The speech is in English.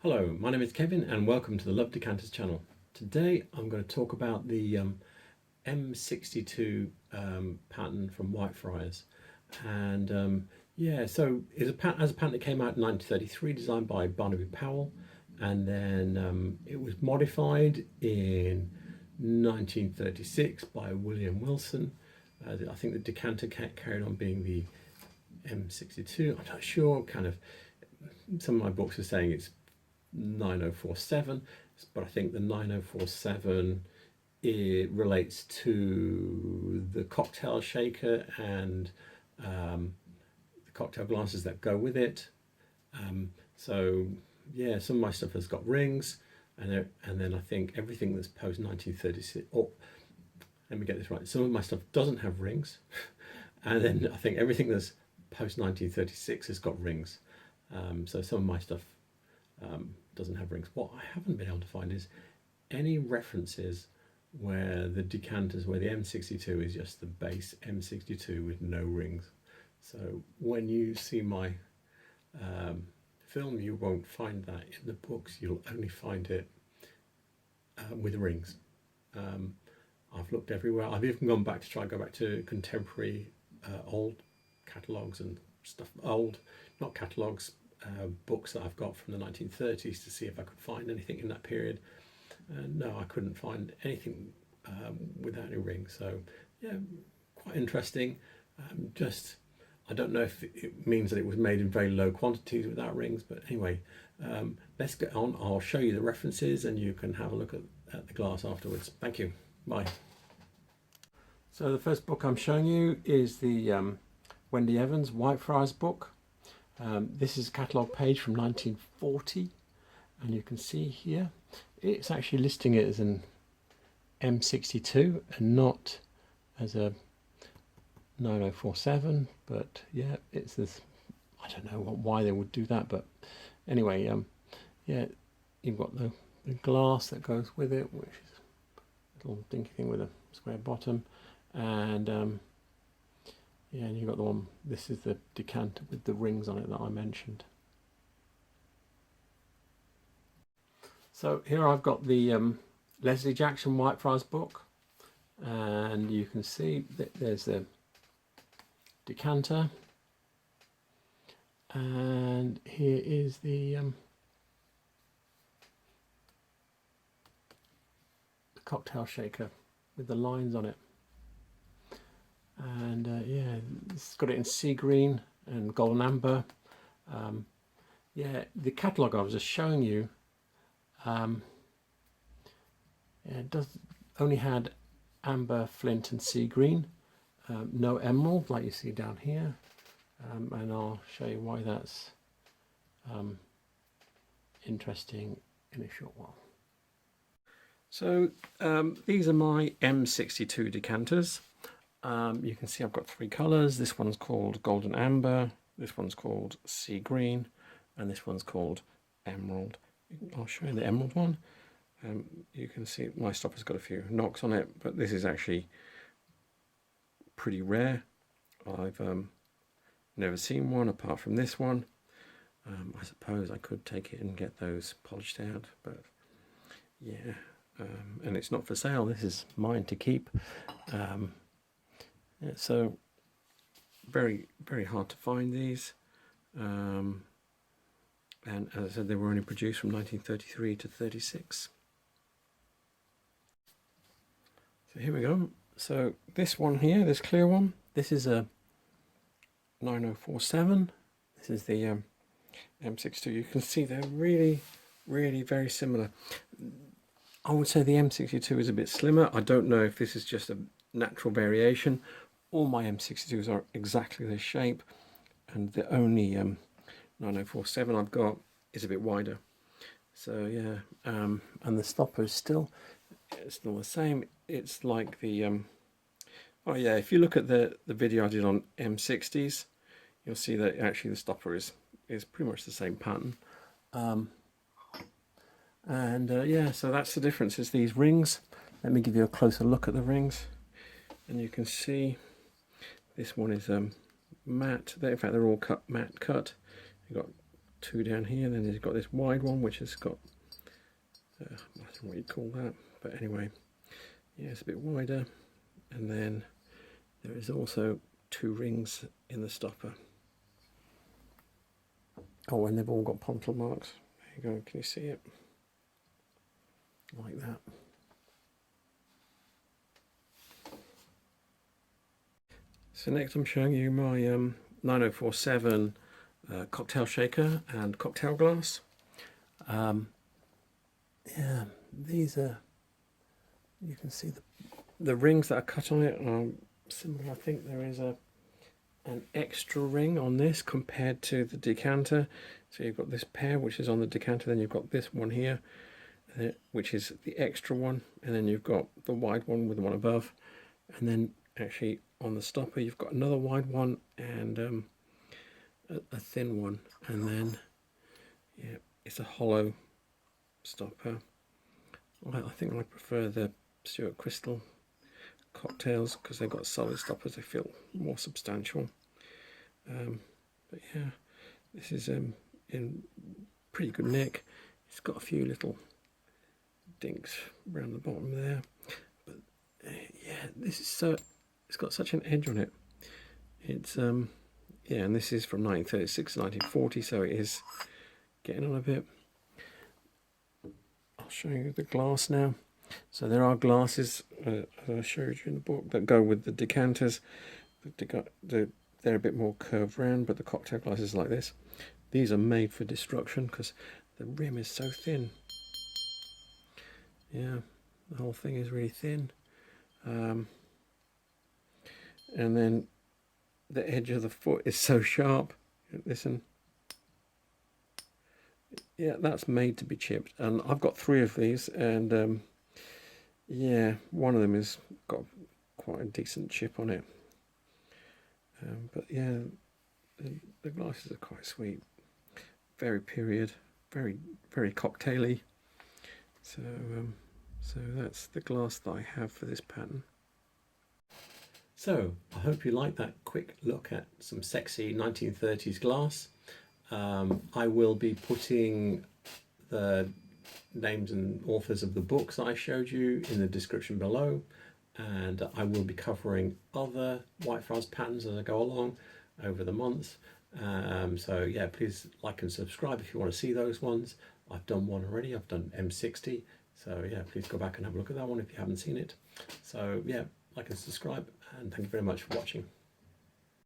Hello, my name is Kevin and welcome to the Love Decanters channel. Today I'm going to talk about the M62 pattern from Whitefriars. And yeah, so it's a pattern that came out in 1933, designed by Harry Powell, and then it was modified in 1936 by William Wilson. I think the decanter carried on being the M62. I'm not sure, some of my books are saying it's 9047, but I think the 9047 it relates to the cocktail shaker and the cocktail glasses that go with it. So yeah, some of my stuff has got rings, and then I think everything that's post 1936, or let me get this right, some of my stuff doesn't have rings, and then I think everything that's post 1936 has got rings. So some of my stuff doesn't have rings. What I haven't been able to find is any references where the decanters, where the M62 is just the base M62 with no rings. So when you see my film, you won't find that in the books. You'll only find it with rings. I've looked everywhere. I've even gone back to try and go back to contemporary old catalogues and stuff, not catalogues, books that I've got from the 1930s to see if I could find anything in that period. No, I couldn't find anything without any rings. So yeah, quite interesting. I don't know if it means that it was made in very low quantities without rings, but anyway, let's get on. I'll show you the references and you can have a look at the glass afterwards. Thank you. Bye. So the first book I'm showing you is the Wendy Evans Whitefriars book. This is a catalogue page from 1940, and you can see here it's actually listing it as an M62 and not as a 9047, but yeah, it's this, I don't know why they would do that, but anyway, yeah, you've got the glass that goes with it, which is a little dinky thing with a square bottom, and yeah, and you've got the one, this is the decanter with the rings on it that I mentioned. So here I've got the Leslie Jackson Whitefriars book, and you can see that there's the decanter, and here is the cocktail shaker with the lines on it. And yeah, it's got it in sea green and golden amber. Yeah, the catalogue I was just showing you, yeah, it only had amber, flint and sea green, no emerald like you see down here, and I'll show you why that's interesting in a short while. So these are my M62 decanters. You can see I've got three colours. This one's called golden amber, this one's called sea green, and this one's called emerald. I'll show you the emerald one. You can see my stopper's got a few knocks on it, but this is actually pretty rare. I've never seen one apart from this one. I suppose I could take it and get those polished out, but yeah, and it's not for sale. This is mine to keep. Yeah, so very hard to find these, and as I said, they were only produced from 1933 to 36. So here we go. So this one here, this clear one, this is a 9047. This is the M62. You can see they're really very similar. I would say the M62 is a bit slimmer. I don't know if this is just a natural variation. All my M62s are exactly this shape, and the only 9047 I've got is a bit wider. So yeah, and the stopper is still the same. It's like the oh yeah, if you look at the video I did on M60s, you'll see that actually the stopper is pretty much the same pattern. Yeah, so that's the difference, is these rings. Let me give you a closer look at the rings, and you can see this one is matte. In fact, they're all matte cut. You've got two down here. Then you've got this wide one, which has got, I don't know what you call that, but anyway, yeah, it's a bit wider. And then there is also two rings in the stopper. Oh, and they've all got pontil marks. There you go, can you see it? Like that. So next I'm showing you my 9047 cocktail shaker and cocktail glass. Yeah, these are, you can see the rings that are cut on it are similar. I think there is an extra ring on this compared to the decanter. So you've got this pair which is on the decanter, then you've got this one here which is the extra one, and then you've got the wide one with the one above, and then actually on the stopper you've got another wide one and a thin one, and then yeah, it's a hollow stopper. I think I prefer the Stuart Crystal cocktails because they've got solid stoppers. They feel more substantial. But yeah, this is in pretty good nick. It's got a few little dinks around the bottom there, but yeah, this is it's got such an edge on it. It's yeah, and this is from 1936 to 1940, so it is getting on a bit. I'll show you the glass now. So there are glasses, as I showed you in the book, that go with the decanters. They're a bit more curved round, but the cocktail glasses like this. These are made for destruction because the rim is so thin. Yeah, the whole thing is really thin. And then the edge of the foot is so sharp. Listen. Yeah, that's made to be chipped. And I've got 3 of these, and yeah, one of them has got quite a decent chip on it. But yeah, the glasses are quite sweet. Very period, very cocktaily. So so that's the glass that I have for this pattern. So I hope you like that quick look at some sexy 1930s glass. I will be putting the names and authors of the books that I showed you in the description below, and I will be covering other Whitefriars patterns as I go along over the months. So yeah, please like and subscribe if you want to see those ones. I've done one already. I've done M60, so yeah, please go back and have a look at that one if you haven't seen it. So yeah, like and subscribe, and thank you very much for watching.